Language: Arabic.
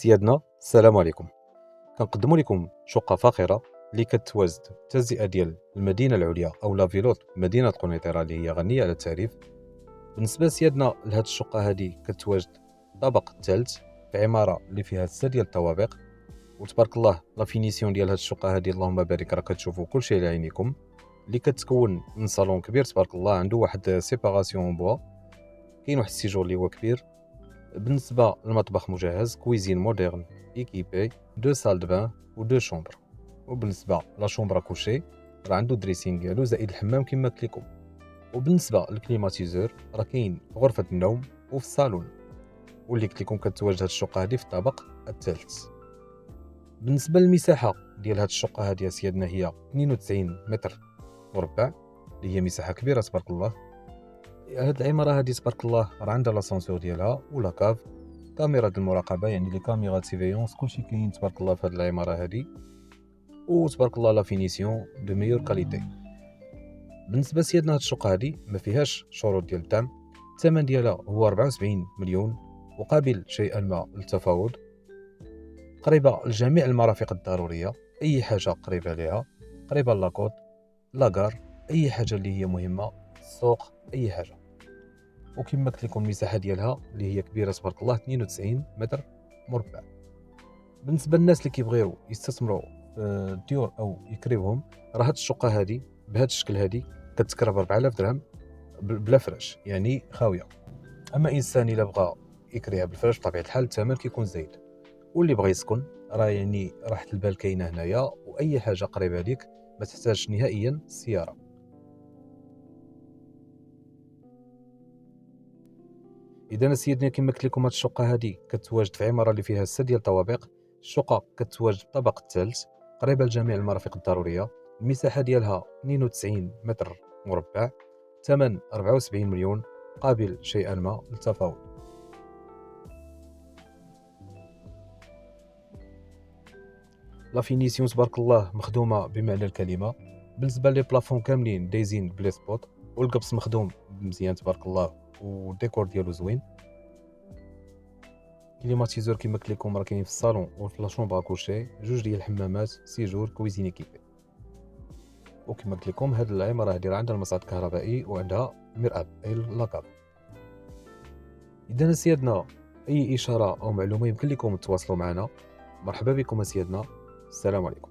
سيادنا السلام عليكم. كنقدموا لكم شقة فاخرة اللي كتواجد التجزئة ديال المدينة العليا او لافيلوت مدينة قنيطرة اللي هي غنية على التعريف. بالنسبة لسيادنا لهاد الشقة هذه كتواجد الطابق الثالث في عمارة اللي فيها 6 ديال الطوابق، وتبارك الله لا فينيسيون ديال هاد الشقة هذه اللهم بارك راه كتشوفوا كلشي على عينيكم، اللي كتكون من صالون كبير تبارك الله عنده واحد سيباراسيون بوا، كاين واحد السيجور اللي هو كبير. بالنسبة للمطبخ مجهز، كويزين مودرن ايكيبي، دو سال دو بان و دو شومبر. وبالنسبة لا شومبر كوشي راه عنده دريسينغ ديالو زائد الحمام كما قلت لكم. وبالنسبة للكليماتيزور راه كاين في غرفة النوم وفي الصالون، واللي قلت لكم كتواجد هاد الشقة هادي في الطابق الثالث. بالنسبة للمساحة ديال هاد الشقة هادي سيادنا هي 92 متر مربع، اللي هي مساحة كبيرة تبارك الله. هاد العمارة هادي تبارك الله راه عندها لاسانسور ديالها ولا كاف، كاميرا د المراقبه يعني لي كاميرا د سيفيونس، كلشي كاين تبارك الله في هاد العماره هادي، وتبارك الله لا فينيسيون دو ميور كاليتي. بالنسبه سيادنا هاد الشقه هادي ما فيهاش شروط ديال الدعم، الثمن ديالها هو 74 مليون وقابل شيئا ما للتفاوض، قريبه لجميع المرافق الضروريه، اي حاجه قريبه ليها، قريبه لاكوت لاكار، اي حاجه اللي هي مهمه، السوق، اي حاجه. وكما قلت لكم المساحه ديالها اللي هي كبيره تبارك الله 92 متر مربع. بالنسبه للناس اللي كيبغيو يستثمروا في الديور او يكريوهم، راه هاد الشقه هادي بهذا الشكل هادي كتكرا ب 4000 درهم بلا فراش، يعني خاويه. اما انسان الا بغى يكريها بالفراش بطبيعه الحال الثمن كيكون زايد، واللي بغى يسكن راه يعني راحه البال كاينه هنايا، واي حاجه قريبه ليك ما تحتاجش نهائيا السياره. اذا سيدنا كما قلت لكم هاد الشقه هادي كتواجد في عماره اللي فيها 6 ديال الطوابق، الشقه كتواجد في الطابق الثالث قريبه لجميع المرافق الضروريه، المساحه ديالها 92 متر مربع، ثمن 74 مليون قابل شيئا ما للتفاوض. لا فينيسيون تبارك الله مخدومه بمعنى الكلمه، بالنسبه لي بلافون كاملين دايزين بلي سبوت، والقبص مخدوم مزيان تبارك الله والديكور ديالو زوين. كليماتيزور كما قلت لكم راه كاين في الصالون وفي لا شومبر كوشي، جوج ديال الحمامات، سيجور، كويزين ايكيبي. وكما قلت لكم هاد العماره هادي راه عندها المصعد الكهربائي وعندها المرآب اي لاكاب. اذا سيادنا اي اشاره او معلومه يمكن لكم تواصلوا معنا، مرحبا بكم سيادنا، السلام عليكم.